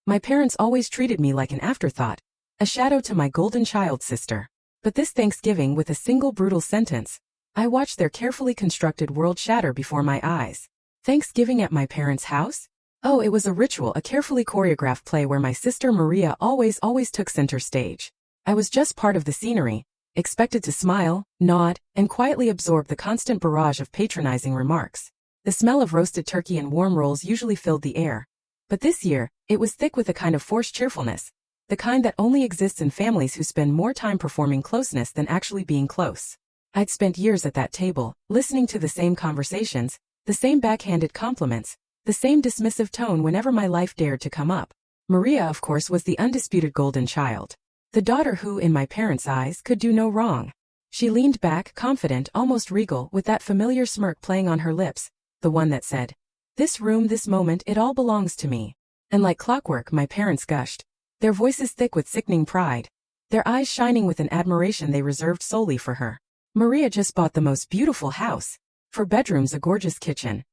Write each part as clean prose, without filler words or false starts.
My parents always treated me like an afterthought, a shadow to my golden child sister. But this Thanksgiving, with a single brutal sentence, I watched their carefully constructed world shatter before my eyes. Thanksgiving at my parents' house? Oh, it was a ritual, a carefully choreographed play where my sister Maria always took center stage. I was just part of the scenery, expected to smile, nod, and quietly absorb the constant barrage of patronizing remarks. The smell of roasted turkey and warm rolls usually filled the air. But this year, it was thick with a kind of forced cheerfulness, the kind that only exists in families who spend more time performing closeness than actually being close. I'd spent years at that table, listening to the same conversations, the same backhanded compliments, the same dismissive tone whenever my life dared to come up. Maria, of course, was the undisputed golden child. The daughter who, in my parents' eyes, could do no wrong. She leaned back, confident, almost regal, with that familiar smirk playing on her lips, the one that said, "This room, this moment, it all belongs to me." And like clockwork, my parents gushed, their voices thick with sickening pride, their eyes shining with an admiration they reserved solely for her. "Maria just bought the most beautiful house. 4 bedrooms, a gorgeous kitchen.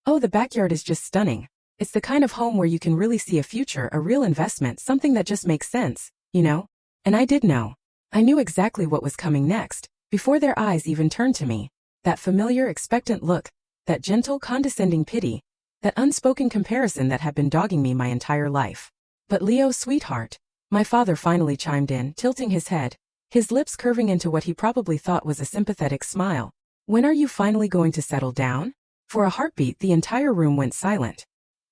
Oh, the backyard is just stunning. It's the kind of home where you can really see a future, a real investment, something that just makes sense, you know?" And I did know. I knew exactly what was coming next, before their eyes even turned to me. That familiar, expectant look, that gentle, condescending pity, that unspoken comparison that had been dogging me my entire life. "But Leo, sweetheart," my father finally chimed in, tilting his head, his lips curving into what he probably thought was a sympathetic smile. "When are you finally going to settle down?" For a heartbeat, the entire room went silent.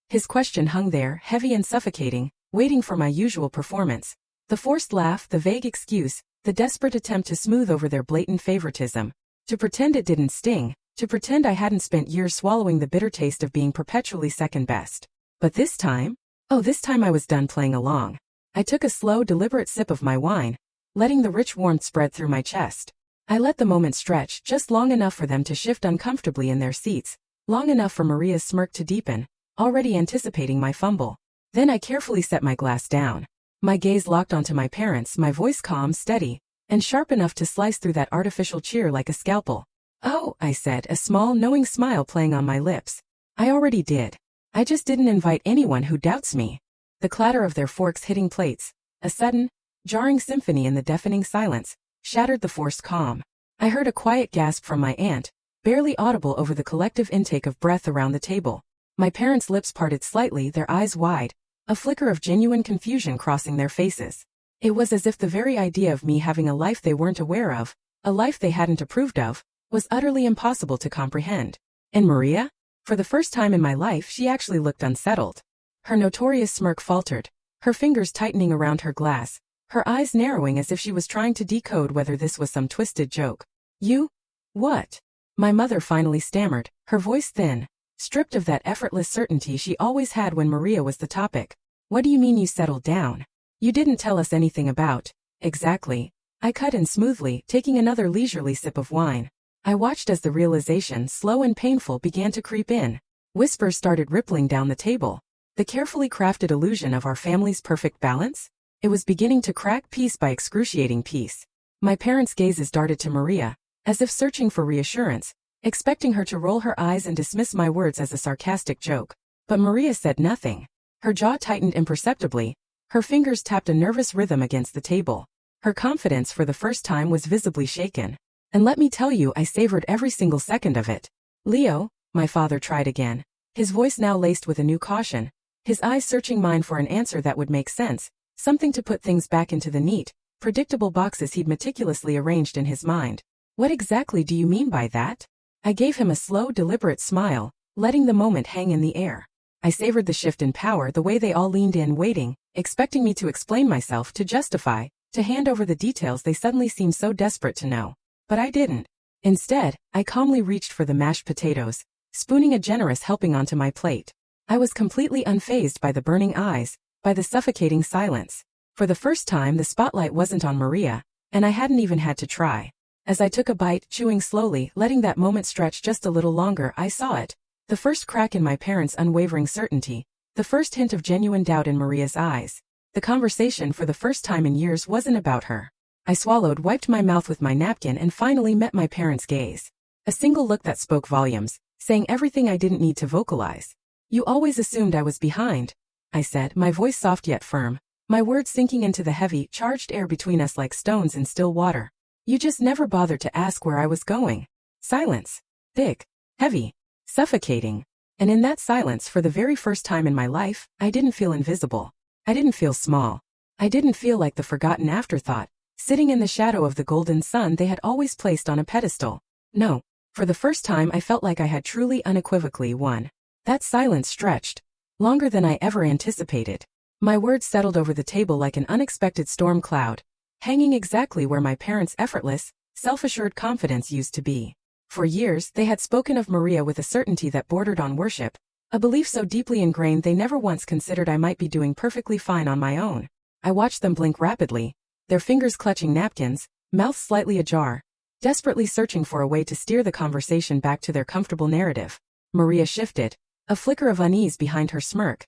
His question hung there, heavy and suffocating, waiting for my usual performance. The forced laugh, the vague excuse, the desperate attempt to smooth over their blatant favoritism. To pretend it didn't sting, to pretend I hadn't spent years swallowing the bitter taste of being perpetually second best. But this time? Oh, this time I was done playing along. I took a slow, deliberate sip of my wine, letting the rich warmth spread through my chest. I let the moment stretch, just long enough for them to shift uncomfortably in their seats, long enough for Maria's smirk to deepen, already anticipating my fumble. Then I carefully set my glass down. My gaze locked onto my parents, my voice calm, steady, and sharp enough to slice through that artificial cheer like a scalpel. "Oh," I said, a small, knowing smile playing on my lips. "I already did. I just didn't invite anyone who doubts me." The clatter of their forks hitting plates, a sudden, jarring symphony in the deafening silence, shattered the forced calm. I heard a quiet gasp from my aunt, barely audible over the collective intake of breath around the table. My parents' lips parted slightly, their eyes wide, a flicker of genuine confusion crossing their faces. It was as if the very idea of me having a life they weren't aware of, a life they hadn't approved of, was utterly impossible to comprehend. And Maria? For the first time in my life, she actually looked unsettled. Her notorious smirk faltered, her fingers tightening around her glass, her eyes narrowing as if she was trying to decode whether this was some twisted joke. "You? What?" My mother finally stammered, her voice thin, stripped of that effortless certainty she always had when Maria was the topic. "What do you mean you settled down? You didn't tell us anything about." "Exactly." I cut in smoothly, taking another leisurely sip of wine. I watched as the realization, slow and painful, began to creep in. Whispers started rippling down the table. The carefully crafted illusion of our family's perfect balance? It was beginning to crack piece by excruciating piece. My parents' gazes darted to Maria, as if searching for reassurance, expecting her to roll her eyes and dismiss my words as a sarcastic joke. But Maria said nothing. Her jaw tightened imperceptibly, her fingers tapped a nervous rhythm against the table. Her confidence for the first time was visibly shaken. And let me tell you, I savored every single second of it. "Leo," my father tried again, his voice now laced with a new caution, his eyes searching mine for an answer that would make sense, something to put things back into the neat, predictable boxes he'd meticulously arranged in his mind. "What exactly do you mean by that?" I gave him a slow, deliberate smile, letting the moment hang in the air. I savored the shift in power, the way they all leaned in, waiting, expecting me to explain myself, to justify, to hand over the details they suddenly seemed so desperate to know. But I didn't. Instead, I calmly reached for the mashed potatoes, spooning a generous helping onto my plate. I was completely unfazed by the burning eyes, by the suffocating silence. For the first time, the spotlight wasn't on Maria, and I hadn't even had to try. As I took a bite, chewing slowly, letting that moment stretch just a little longer, I saw it. The first crack in my parents' unwavering certainty, the first hint of genuine doubt in Maria's eyes. The conversation, for the first time in years, wasn't about her. I swallowed, wiped my mouth with my napkin, and finally met my parents' gaze. A single look that spoke volumes, saying everything I didn't need to vocalize. "You always assumed I was behind." I said, my voice soft yet firm, my words sinking into the heavy, charged air between us like stones in still water. You just never bothered to ask where I was going. Silence. Thick, heavy, suffocating. And in that silence, for the very first time in my life, I didn't feel invisible. I didn't feel small. I didn't feel like the forgotten afterthought, sitting in the shadow of the golden sun they had always placed on a pedestal. No, for the first time I felt like I had truly unequivocally won. That silence stretched longer than I ever anticipated. My words settled over the table like an unexpected storm cloud, hanging exactly where my parents' effortless, self-assured confidence used to be. For years, they had spoken of Maria with a certainty that bordered on worship, a belief so deeply ingrained they never once considered I might be doing perfectly fine on my own. I watched them blink rapidly, their fingers clutching napkins, mouths slightly ajar, desperately searching for a way to steer the conversation back to their comfortable narrative. Maria shifted, a flicker of unease behind her smirk,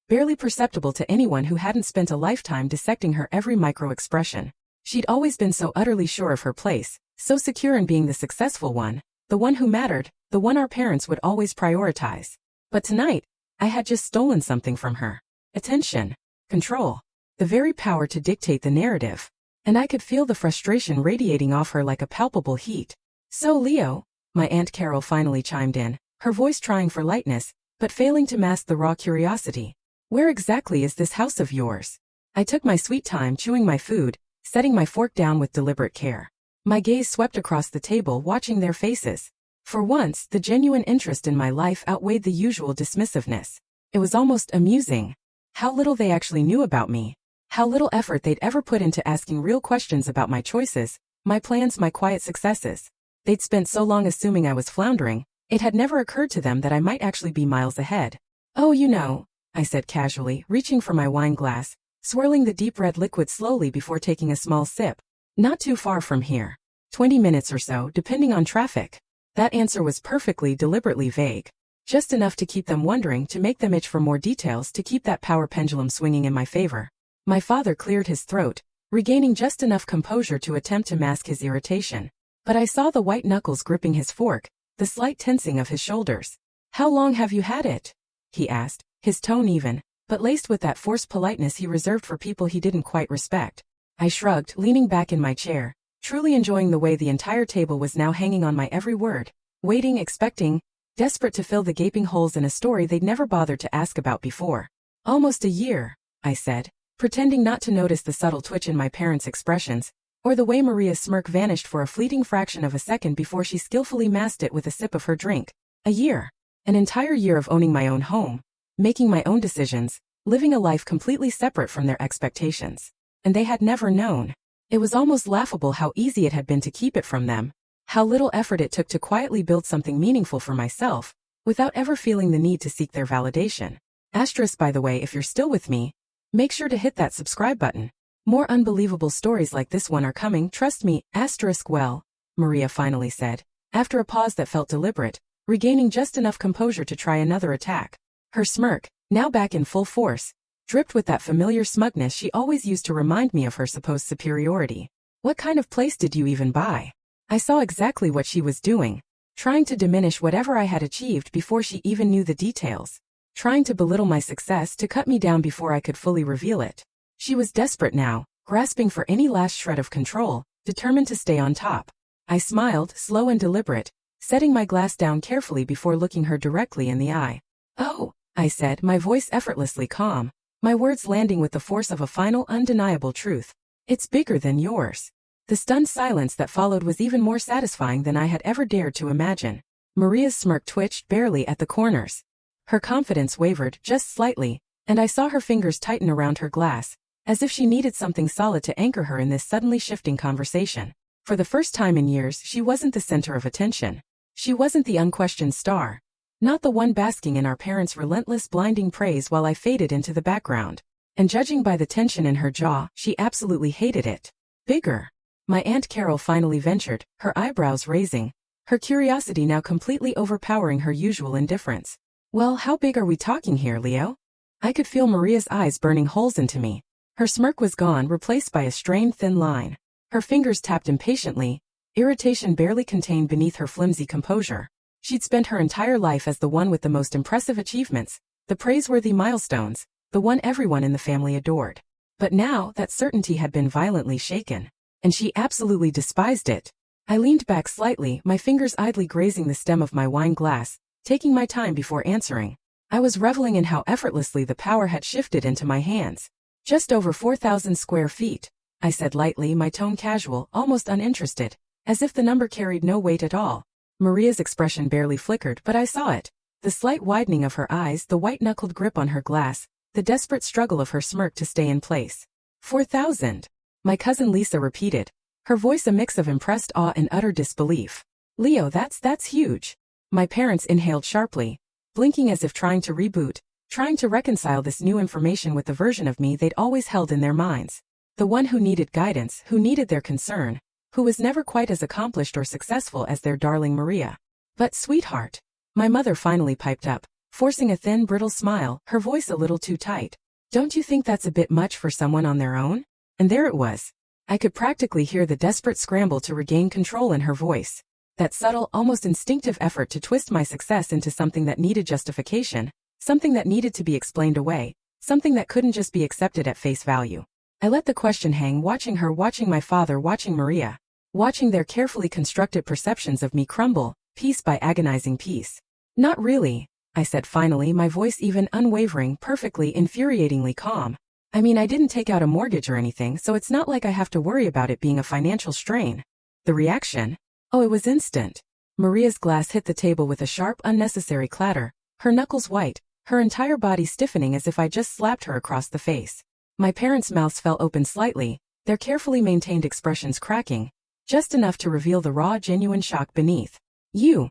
barely perceptible to anyone who hadn't spent a lifetime dissecting her every micro-expression. She'd always been so utterly sure of her place, so secure in being the successful one, the one who mattered, the one our parents would always prioritize. But tonight, I had just stolen something from her. Attention, control, the very power to dictate the narrative. And I could feel the frustration radiating off her like a palpable heat. So Leo, my Aunt Carol finally chimed in, her voice trying for lightness, but failing to mask the raw curiosity. Where exactly is this house of yours? I took my sweet time chewing my food, setting my fork down with deliberate care. My gaze swept across the table, watching their faces. For once, the genuine interest in my life outweighed the usual dismissiveness. It was almost amusing. How little they actually knew about me. How little effort they'd ever put into asking real questions about my choices, my plans, my quiet successes. They'd spent so long assuming I was floundering, it had never occurred to them that I might actually be miles ahead. Oh, you know, I said casually, reaching for my wine glass, swirling the deep red liquid slowly before taking a small sip. Not too far from here. 20 minutes or so, depending on traffic. That answer was perfectly, deliberately vague. Just enough to keep them wondering, to make them itch for more details, to keep that power pendulum swinging in my favor. My father cleared his throat, regaining just enough composure to attempt to mask his irritation. But I saw the white knuckles gripping his fork, the slight tensing of his shoulders. How long have you had it? He asked, his tone even, but laced with that forced politeness he reserved for people he didn't quite respect. I shrugged, leaning back in my chair, truly enjoying the way the entire table was now hanging on my every word, waiting, expecting, desperate to fill the gaping holes in a story they'd never bothered to ask about before. Almost a year, I said, pretending not to notice the subtle twitch in my parents' expressions, or the way Maria's smirk vanished for a fleeting fraction of a second before she skillfully masked it with a sip of her drink. A year. An entire year of owning my own home, making my own decisions, living a life completely separate from their expectations. And they had never known. It was almost laughable how easy it had been to keep it from them, how little effort it took to quietly build something meaningful for myself, without ever feeling the need to seek their validation. Asterisk, by the way, if you're still with me, make sure to hit that subscribe button. More unbelievable stories like this one are coming, trust me. Asterisk. Well, Maria finally said, after a pause that felt deliberate, regaining just enough composure to try another attack. Her smirk, now back in full force, dripped with that familiar smugness she always used to remind me of her supposed superiority. What kind of place did you even buy? I saw exactly what she was doing, trying to diminish whatever I had achieved before she even knew the details, trying to belittle my success, to cut me down before I could fully reveal it. She was desperate now, grasping for any last shred of control, determined to stay on top. I smiled, slow and deliberate, setting my glass down carefully before looking her directly in the eye. Oh, I said, my voice effortlessly calm, my words landing with the force of a final, undeniable truth. It's bigger than yours. The stunned silence that followed was even more satisfying than I had ever dared to imagine. Maria's smirk twitched barely at the corners. Her confidence wavered just slightly, and I saw her fingers tighten around her glass, as if she needed something solid to anchor her in this suddenly shifting conversation. For the first time in years, she wasn't the center of attention. She wasn't the unquestioned star. Not the one basking in our parents' relentless, blinding praise while I faded into the background. And judging by the tension in her jaw, she absolutely hated it. Bigger. My Aunt Carol finally ventured, her eyebrows raising, her curiosity now completely overpowering her usual indifference. Well, how big are we talking here, Leo? I could feel Maria's eyes burning holes into me. Her smirk was gone, replaced by a strained thin line. Her fingers tapped impatiently, irritation barely contained beneath her flimsy composure. She'd spent her entire life as the one with the most impressive achievements, the praiseworthy milestones, the one everyone in the family adored. But now that certainty had been violently shaken, and she absolutely despised it. I leaned back slightly, my fingers idly grazing the stem of my wine glass, taking my time before answering. I was reveling in how effortlessly the power had shifted into my hands. Just over 4,000 square feet, I said lightly, my tone casual, almost uninterested, as if the number carried no weight at all. Maria's expression barely flickered, but I saw it. The slight widening of her eyes, the white-knuckled grip on her glass, the desperate struggle of her smirk to stay in place. 4,000. My cousin Lisa repeated, her voice a mix of impressed awe and utter disbelief. Leo, that's huge. My parents inhaled sharply, blinking as if trying to reboot, trying to reconcile this new information with the version of me they'd always held in their minds. The one who needed guidance, who needed their concern, who was never quite as accomplished or successful as their darling Maria. But sweetheart, my mother finally piped up, forcing a thin, brittle smile, her voice a little too tight. Don't you think that's a bit much for someone on their own? And there it was. I could practically hear the desperate scramble to regain control in her voice. That subtle, almost instinctive effort to twist my success into something that needed justification, something that needed to be explained away, something that couldn't just be accepted at face value. I let the question hang, watching her, watching my father, watching Maria, watching their carefully constructed perceptions of me crumble, piece by agonizing piece. Not really, I said finally, my voice even unwavering, perfectly, infuriatingly calm. I mean, I didn't take out a mortgage or anything, so it's not like I have to worry about it being a financial strain. The reaction? Oh, it was instant. Maria's glass hit the table with a sharp, unnecessary clatter, her knuckles white, her entire body stiffening as if I just slapped her across the face. My parents' mouths fell open slightly, their carefully maintained expressions cracking, just enough to reveal the raw, genuine shock beneath. You.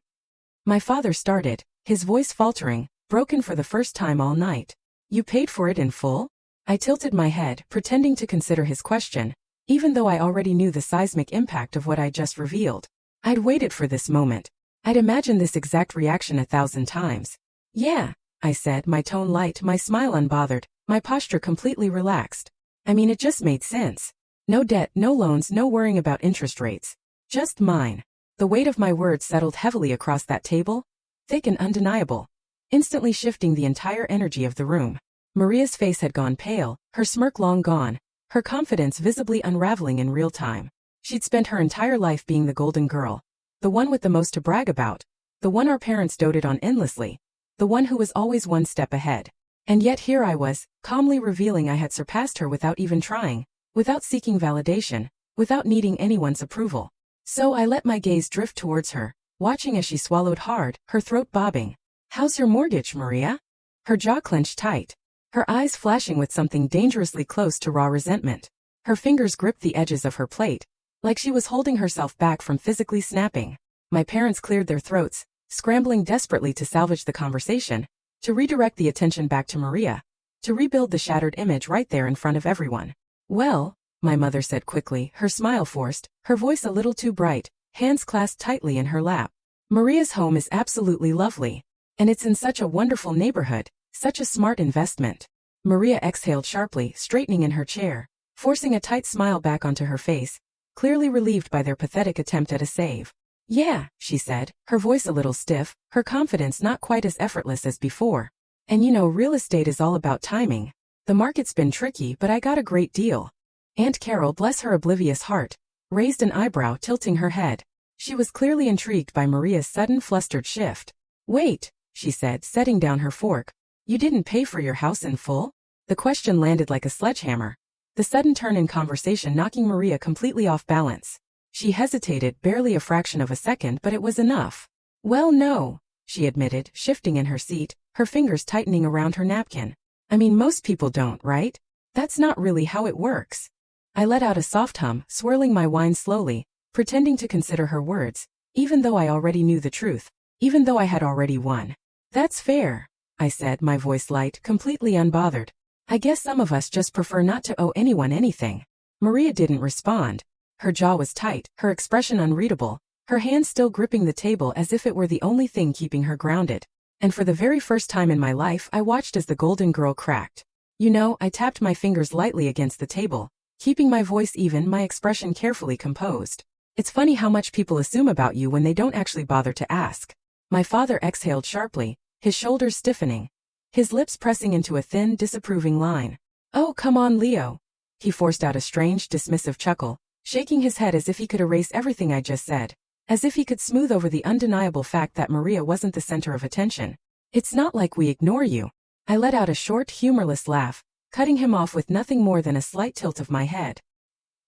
My father started, his voice faltering, broken for the first time all night. You paid for it in full? I tilted my head, pretending to consider his question, even though I already knew the seismic impact of what I'd just revealed. I'd waited for this moment. I'd imagined this exact reaction 1,000 times. Yeah, I said, my tone light, my smile unbothered, my posture completely relaxed. I mean, it just made sense. No debt, no loans, no worrying about interest rates. Just mine. The weight of my words settled heavily across that table, thick and undeniable, instantly shifting the entire energy of the room. Maria's face had gone pale, her smirk long gone, her confidence visibly unraveling in real time. She'd spent her entire life being the golden girl, the one with the most to brag about, the one our parents doted on endlessly, the one who was always one step ahead. And yet here I was, calmly revealing I had surpassed her without even trying, without seeking validation, without needing anyone's approval. So I let my gaze drift towards her, watching as she swallowed hard, her throat bobbing. How's your mortgage, Maria? Her jaw clenched tight, her eyes flashing with something dangerously close to raw resentment. Her fingers gripped the edges of her plate, like she was holding herself back from physically snapping. My parents cleared their throats, scrambling desperately to salvage the conversation, to redirect the attention back to Maria, to rebuild the shattered image right there in front of everyone. Well, my mother said quickly, her smile forced, her voice a little too bright, hands clasped tightly in her lap. Maria's home is absolutely lovely, and it's in such a wonderful neighborhood, such a smart investment. Maria exhaled sharply, straightening in her chair, forcing a tight smile back onto her face, clearly relieved by their pathetic attempt at a save. Yeah, she said, her voice a little stiff, her confidence not quite as effortless as before. And you know, real estate is all about timing. The market's been tricky, but I got a great deal. Aunt Carol, bless her oblivious heart, raised an eyebrow, tilting her head. She was clearly intrigued by Maria's sudden flustered shift. Wait, she said, setting down her fork. You didn't pay for your house in full? The question landed like a sledgehammer, the sudden turn in conversation knocking Maria completely off balance. She hesitated, barely a fraction of a second, but it was enough. Well, no, she admitted, shifting in her seat, her fingers tightening around her napkin. I mean, most people don't, right? That's not really how it works. I let out a soft hum, swirling my wine slowly, pretending to consider her words, even though I already knew the truth, even though I had already won. That's fair, I said, my voice light, completely unbothered. I guess some of us just prefer not to owe anyone anything. Maria didn't respond. Her jaw was tight, her expression unreadable, her hand still gripping the table as if it were the only thing keeping her grounded. And for the very first time in my life, I watched as the golden girl cracked. You know, I tapped my fingers lightly against the table, keeping my voice even, my expression carefully composed. It's funny how much people assume about you when they don't actually bother to ask. My father exhaled sharply, his shoulders stiffening, his lips pressing into a thin, disapproving line. "Oh, come on, Leo." He forced out a strange, dismissive chuckle, shaking his head as if he could erase everything I just said, as if he could smooth over the undeniable fact that Maria wasn't the center of attention. "It's not like we ignore you." I let out a short, humorless laugh, cutting him off with nothing more than a slight tilt of my head.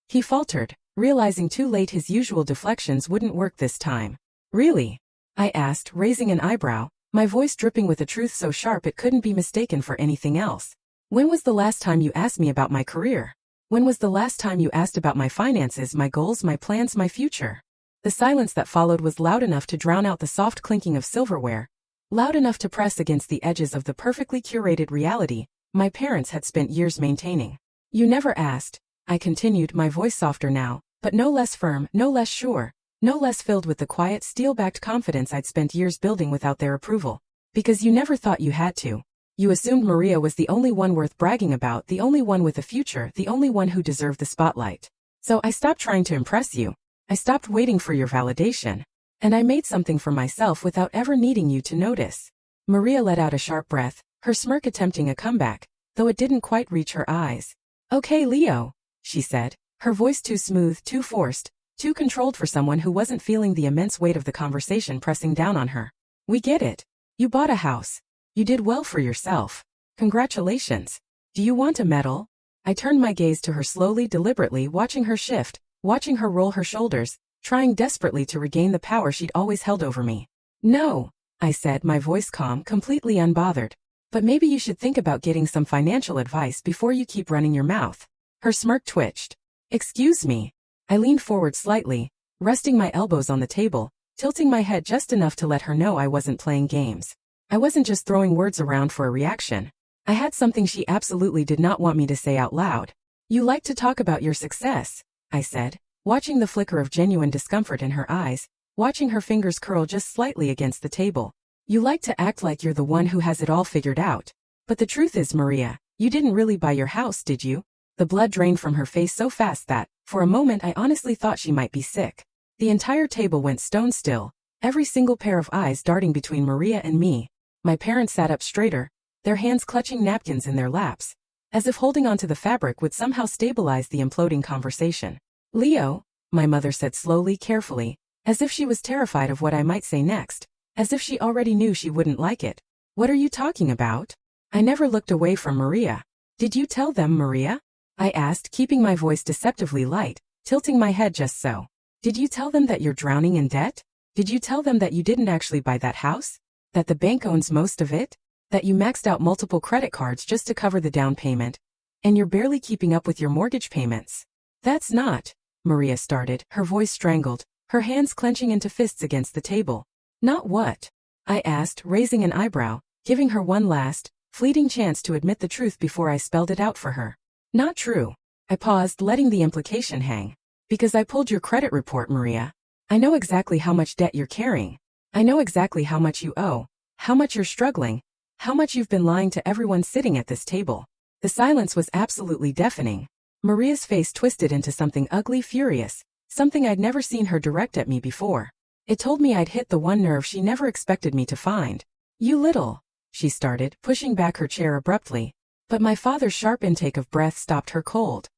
He faltered, realizing too late his usual deflections wouldn't work this time. "Really?" I asked, raising an eyebrow, my voice dripping with a truth so sharp it couldn't be mistaken for anything else. "When was the last time you asked me about my career? When was the last time you asked about my finances, my goals, my plans, my future?" The silence that followed was loud enough to drown out the soft clinking of silverware, loud enough to press against the edges of the perfectly curated reality my parents had spent years maintaining. "You never asked," I continued, my voice softer now, but no less firm, no less sure, no less filled with the quiet, steel-backed confidence I'd spent years building without their approval. "Because you never thought you had to. You assumed Maria was the only one worth bragging about, the only one with a future, the only one who deserved the spotlight. So I stopped trying to impress you. I stopped waiting for your validation. And I made something for myself without ever needing you to notice." Maria let out a sharp breath, her smirk attempting a comeback, though it didn't quite reach her eyes. "Okay, Leo," she said, her voice too smooth, too forced, too controlled for someone who wasn't feeling the immense weight of the conversation pressing down on her. "We get it. You bought a house. You did well for yourself. Congratulations. Do you want a medal?" I turned my gaze to her slowly, deliberately, watching her shift, watching her roll her shoulders, trying desperately to regain the power she'd always held over me. "No," I said, my voice calm, completely unbothered. "But maybe you should think about getting some financial advice before you keep running your mouth." Her smirk twitched. "Excuse me." I leaned forward slightly, resting my elbows on the table, tilting my head just enough to let her know I wasn't playing games. I wasn't just throwing words around for a reaction. I had something she absolutely did not want me to say out loud. "You like to talk about your success," I said, watching the flicker of genuine discomfort in her eyes, watching her fingers curl just slightly against the table. "You like to act like you're the one who has it all figured out. But the truth is, Maria, you didn't really buy your house, did you?" The blood drained from her face so fast that, for a moment, I honestly thought she might be sick. The entire table went stone still, every single pair of eyes darting between Maria and me. My parents sat up straighter, their hands clutching napkins in their laps, as if holding onto the fabric would somehow stabilize the imploding conversation. "Leo," my mother said slowly, carefully, as if she was terrified of what I might say next, as if she already knew she wouldn't like it. "What are you talking about?" I never looked away from Maria. "Did you tell them, Maria?" I asked, keeping my voice deceptively light, tilting my head just so. "Did you tell them that you're drowning in debt? Did you tell them that you didn't actually buy that house? That the bank owns most of it? That you maxed out multiple credit cards just to cover the down payment? And you're barely keeping up with your mortgage payments?" "That's not," Maria started, her voice strangled, her hands clenching into fists against the table. "Not what?" I asked, raising an eyebrow, giving her one last, fleeting chance to admit the truth before I spelled it out for her. "Not true." I paused, letting the implication hang. "Because I pulled your credit report, Maria. I know exactly how much debt you're carrying. I know exactly how much you owe, how much you're struggling, how much you've been lying to everyone sitting at this table." The silence was absolutely deafening. Maria's face twisted into something ugly, furious, something I'd never seen her direct at me before. It told me I'd hit the one nerve she never expected me to find. "You little," she started, pushing back her chair abruptly. But my father's sharp intake of breath stopped her cold.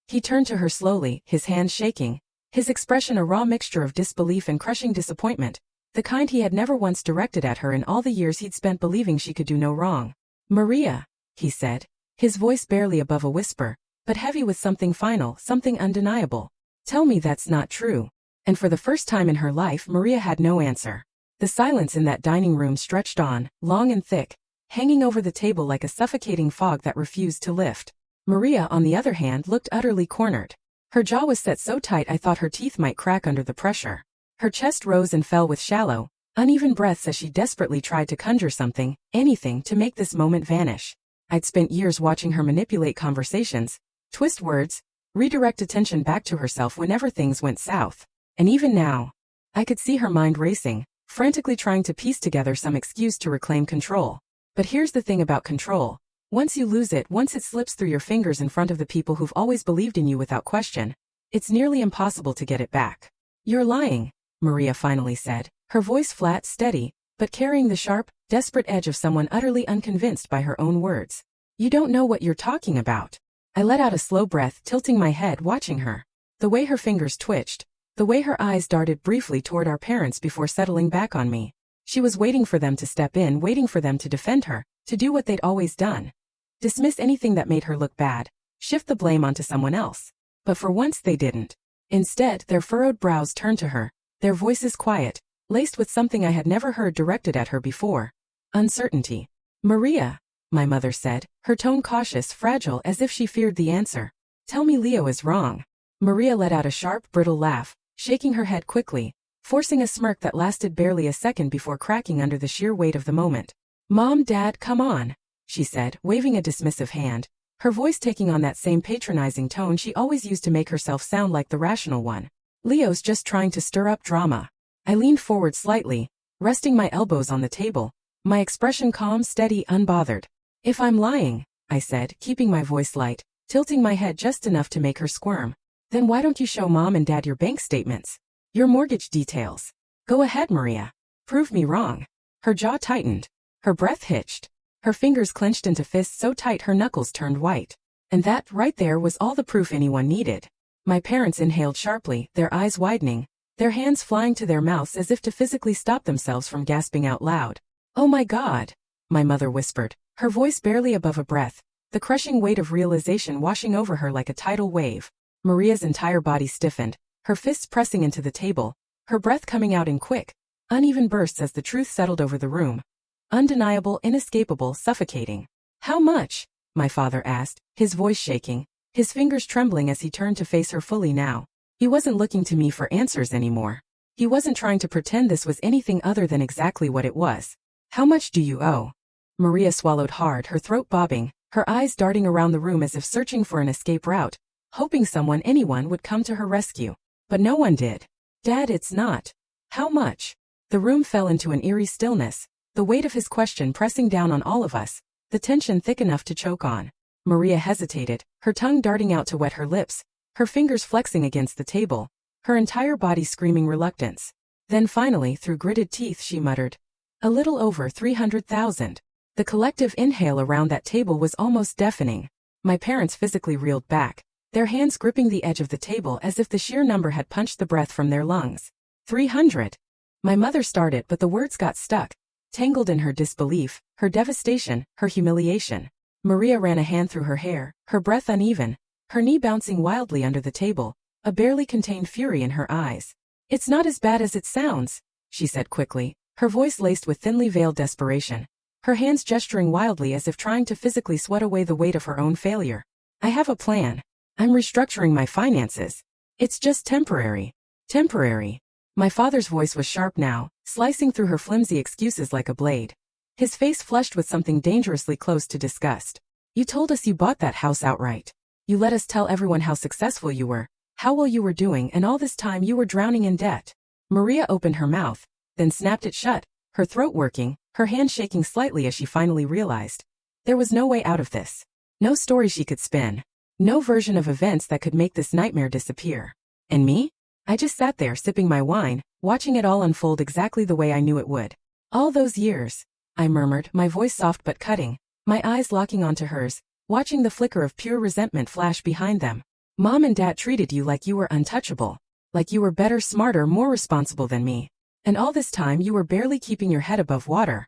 He turned to her slowly, his hands shaking, his expression a raw mixture of disbelief and crushing disappointment, the kind he had never once directed at her in all the years he'd spent believing she could do no wrong. "Maria," he said, his voice barely above a whisper, but heavy with something final, something undeniable. "Tell me that's not true." And for the first time in her life, Maria had no answer. The silence in that dining room stretched on, long and thick, hanging over the table like a suffocating fog that refused to lift. Maria, on the other hand, looked utterly cornered. Her jaw was set so tight I thought her teeth might crack under the pressure. Her chest rose and fell with shallow, uneven breaths as she desperately tried to conjure something, anything, to make this moment vanish. I'd spent years watching her manipulate conversations, twist words, redirect attention back to herself whenever things went south. And even now, I could see her mind racing, frantically trying to piece together some excuse to reclaim control. But here's the thing about control. Once you lose it, once it slips through your fingers in front of the people who've always believed in you without question, it's nearly impossible to get it back. "You're lying," Maria finally said, her voice flat, steady, but carrying the sharp, desperate edge of someone utterly unconvinced by her own words. You don't know what you're talking about. I let out a slow breath, tilting my head, watching her. The way her fingers twitched, the way her eyes darted briefly toward our parents before settling back on me. She was waiting for them to step in, waiting for them to defend her, to do what they'd always done. Dismiss anything that made her look bad, shift the blame onto someone else. But for once they didn't. Instead, their furrowed brows turned to her, their voices quiet, laced with something I had never heard directed at her before. Uncertainty. Maria, my mother said, her tone cautious, fragile, as if she feared the answer. Tell me Leo is wrong. Maria let out a sharp, brittle laugh, shaking her head quickly, forcing a smirk that lasted barely a second before cracking under the sheer weight of the moment. Mom, Dad, come on, she said, waving a dismissive hand, her voice taking on that same patronizing tone she always used to make herself sound like the rational one. Leo's just trying to stir up drama. I leaned forward slightly, resting my elbows on the table, my expression calm, steady, unbothered. If I'm lying, I said, keeping my voice light, tilting my head just enough to make her squirm, then why don't you show Mom and Dad your bank statements? Your mortgage details. Go ahead, Maria. Prove me wrong. Her jaw tightened. Her breath hitched. Her fingers clenched into fists so tight her knuckles turned white. And that, right there, was all the proof anyone needed. My parents inhaled sharply, their eyes widening, their hands flying to their mouths as if to physically stop themselves from gasping out loud. Oh my God, my mother whispered, her voice barely above a breath, the crushing weight of realization washing over her like a tidal wave. Maria's entire body stiffened, her fists pressing into the table, her breath coming out in quick, uneven bursts as the truth settled over the room. Undeniable, inescapable, suffocating. How much? My father asked, his voice shaking, his fingers trembling as he turned to face her fully now. He wasn't looking to me for answers anymore. He wasn't trying to pretend this was anything other than exactly what it was. How much do you owe? Maria swallowed hard, her throat bobbing, her eyes darting around the room as if searching for an escape route, hoping anyone would come to her rescue. But no one did. Dad, it's not. How much? The room fell into an eerie stillness, the weight of his question pressing down on all of us, the tension thick enough to choke on. Maria hesitated, her tongue darting out to wet her lips, her fingers flexing against the table, her entire body screaming reluctance. Then finally, through gritted teeth, she muttered, a little over 300,000. The collective inhale around that table was almost deafening. My parents physically reeled back, their hands gripping the edge of the table as if the sheer number had punched the breath from their lungs. 300. My mother started, but the words got stuck, tangled in her disbelief, her devastation, her humiliation. Maria ran a hand through her hair, her breath uneven, her knee bouncing wildly under the table, a barely contained fury in her eyes. It's not as bad as it sounds, she said quickly, her voice laced with thinly veiled desperation, her hands gesturing wildly as if trying to physically sweat away the weight of her own failure. I have a plan. I'm restructuring my finances. It's just temporary. Temporary. My father's voice was sharp now, slicing through her flimsy excuses like a blade. His face flushed with something dangerously close to disgust. You told us you bought that house outright. You let us tell everyone how successful you were, how well you were doing, and all this time you were drowning in debt. Maria opened her mouth, then snapped it shut, her throat working, her hand shaking slightly as she finally realized. There was no way out of this. No story she could spin. No version of events that could make this nightmare disappear. And me? I just sat there sipping my wine, watching it all unfold exactly the way I knew it would. All those years, I murmured, my voice soft but cutting, my eyes locking onto hers, watching the flicker of pure resentment flash behind them. Mom and Dad treated you like you were untouchable, like you were better, smarter, more responsible than me. And all this time you were barely keeping your head above water,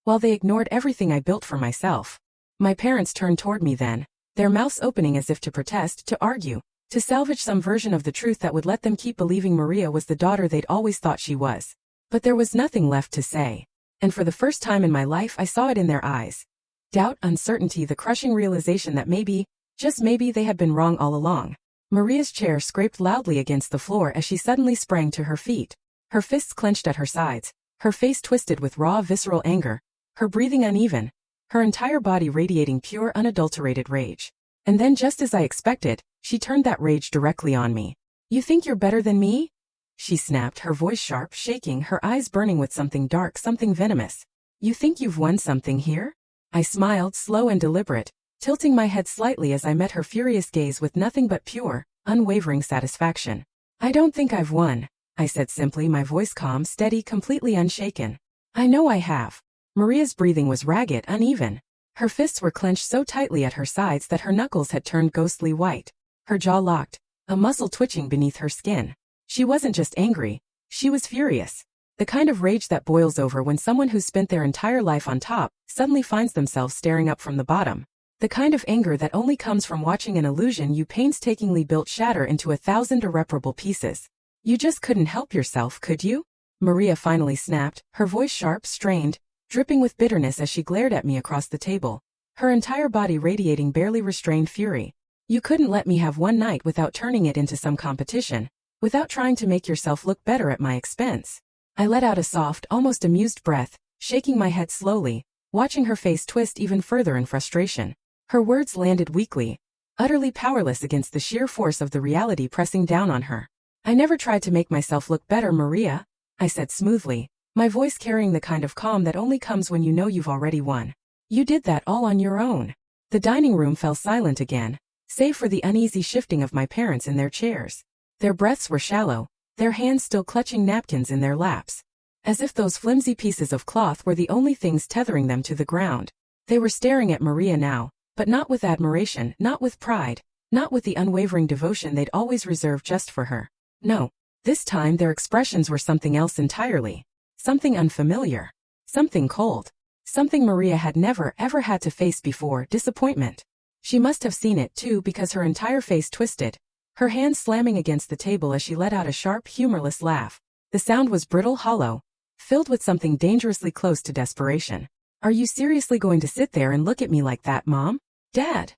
while they ignored everything I built for myself. My parents turned toward me then, their mouths opening as if to protest, to argue, to salvage some version of the truth that would let them keep believing Maria was the daughter they'd always thought she was. But there was nothing left to say. And for the first time in my life I saw it in their eyes. Doubt, uncertainty, the crushing realization that maybe, just maybe, they had been wrong all along. Maria's chair scraped loudly against the floor as she suddenly sprang to her feet. Her fists clenched at her sides, her face twisted with raw, visceral anger, her breathing uneven, her entire body radiating pure, unadulterated rage. And then, just as I expected, she turned that rage directly on me. You think you're better than me? She snapped, her voice sharp, shaking, her eyes burning with something dark, something venomous. You think you've won something here? I smiled, slow and deliberate, tilting my head slightly as I met her furious gaze with nothing but pure, unwavering satisfaction. I don't think I've won, I said simply, my voice calm, steady, completely unshaken. I know I have. Maria's breathing was ragged, uneven. Her fists were clenched so tightly at her sides that her knuckles had turned ghostly white. Her jaw locked, a muscle twitching beneath her skin. She wasn't just angry, she was furious. The kind of rage that boils over when someone who's spent their entire life on top suddenly finds themselves staring up from the bottom. The kind of anger that only comes from watching an illusion you painstakingly built shatter into 1,000 irreparable pieces. You just couldn't help yourself, could you? Maria finally snapped, her voice sharp, strained, dripping with bitterness as she glared at me across the table, her entire body radiating barely restrained fury. You couldn't let me have one night without turning it into some competition, without trying to make yourself look better at my expense. I let out a soft, almost amused breath, shaking my head slowly, watching her face twist even further in frustration. Her words landed weakly, utterly powerless against the sheer force of the reality pressing down on her. I never tried to make myself look better, Maria, I said smoothly, my voice carrying the kind of calm that only comes when you know you've already won. You did that all on your own. The dining room fell silent again, save for the uneasy shifting of my parents in their chairs. Their breaths were shallow, their hands still clutching napkins in their laps, as if those flimsy pieces of cloth were the only things tethering them to the ground. They were staring at Maria now, but not with admiration, not with pride, not with the unwavering devotion they'd always reserved just for her. No, this time their expressions were something else entirely. Something unfamiliar. Something cold. Something Maria had never ever had to face before, disappointment. She must have seen it too because her entire face twisted, her hands slamming against the table as she let out a sharp, humorless laugh. The sound was brittle, hollow, filled with something dangerously close to desperation. Are you seriously going to sit there and look at me like that, Mom? Dad?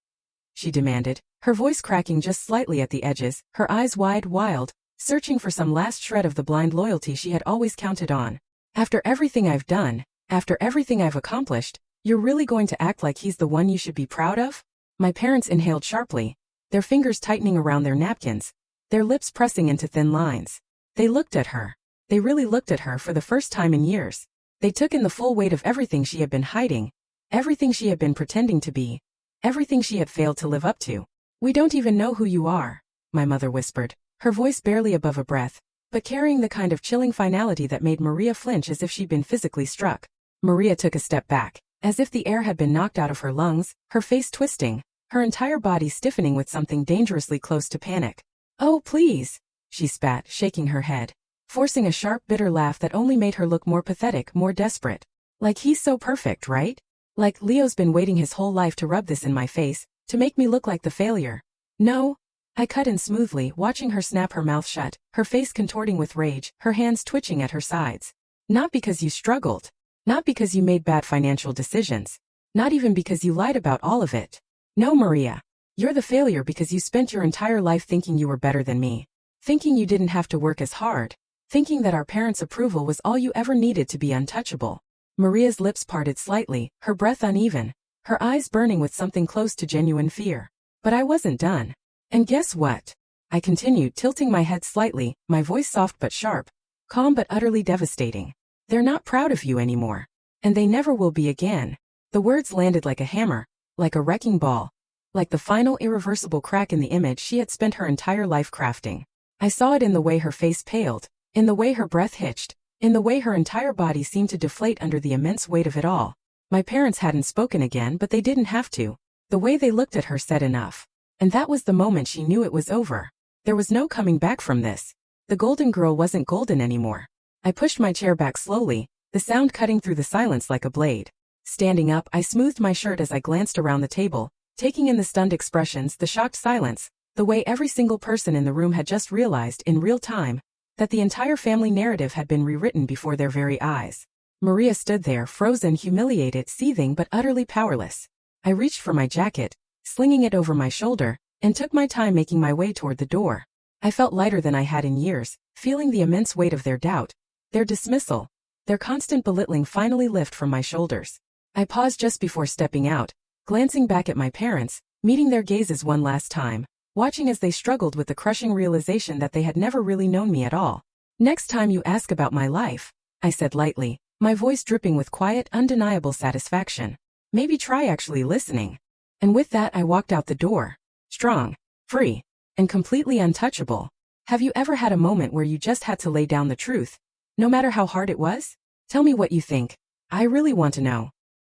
She demanded, her voice cracking just slightly at the edges, her eyes wide, wild, searching for some last shred of the blind loyalty she had always counted on. After everything I've done, after everything I've accomplished, you're really going to act like he's the one you should be proud of? My parents inhaled sharply, their fingers tightening around their napkins, their lips pressing into thin lines. They looked at her. They really looked at her for the first time in years. They took in the full weight of everything she had been hiding, everything she had been pretending to be, everything she had failed to live up to. We don't even know who you are, my mother whispered, her voice barely above a breath, but carrying the kind of chilling finality that made Maria flinch as if she'd been physically struck. Maria took a step back, as if the air had been knocked out of her lungs, her face twisting, her entire body stiffening with something dangerously close to panic. Oh, please, she spat, shaking her head, forcing a sharp, bitter laugh that only made her look more pathetic, more desperate. Like he's so perfect, right? Like Leo's been waiting his whole life to rub this in my face, to make me look like the failure. No, I cut in smoothly, watching her snap her mouth shut, her face contorting with rage, her hands twitching at her sides. Not because you struggled. Not because you made bad financial decisions. Not even because you lied about all of it. No, Maria. You're the failure because you spent your entire life thinking you were better than me. Thinking you didn't have to work as hard. Thinking that our parents' approval was all you ever needed to be untouchable. Maria's lips parted slightly, her breath uneven, her eyes burning with something close to genuine fear. But I wasn't done. And guess what? I continued, tilting my head slightly, my voice soft but sharp, calm but utterly devastating. They're not proud of you anymore. And they never will be again. The words landed like a hammer, like a wrecking ball, like the final irreversible crack in the image she had spent her entire life crafting. I saw it in the way her face paled, in the way her breath hitched, in the way her entire body seemed to deflate under the immense weight of it all. My parents hadn't spoken again, but they didn't have to. The way they looked at her said enough. And that was the moment she knew it was over. There was no coming back from this. The golden girl wasn't golden anymore. I pushed my chair back slowly, the sound cutting through the silence like a blade. Standing up, I smoothed my shirt as I glanced around the table, taking in the stunned expressions, the shocked silence, the way every single person in the room had just realized in real time that the entire family narrative had been rewritten before their very eyes. Maria stood there, frozen, humiliated, seething but utterly powerless. I reached for my jacket, slinging it over my shoulder, and took my time making my way toward the door. I felt lighter than I had in years, feeling the immense weight of their doubt, their dismissal, their constant belittling finally lift from my shoulders. I paused just before stepping out, glancing back at my parents, meeting their gazes one last time, watching as they struggled with the crushing realization that they had never really known me at all. Next time you ask about my life, I said lightly, my voice dripping with quiet, undeniable satisfaction, maybe try actually listening. And with that I walked out the door, strong, free, and completely untouchable. Have you ever had a moment where you just had to lay down the truth, no matter how hard it was? Tell me what you think. I really want to know.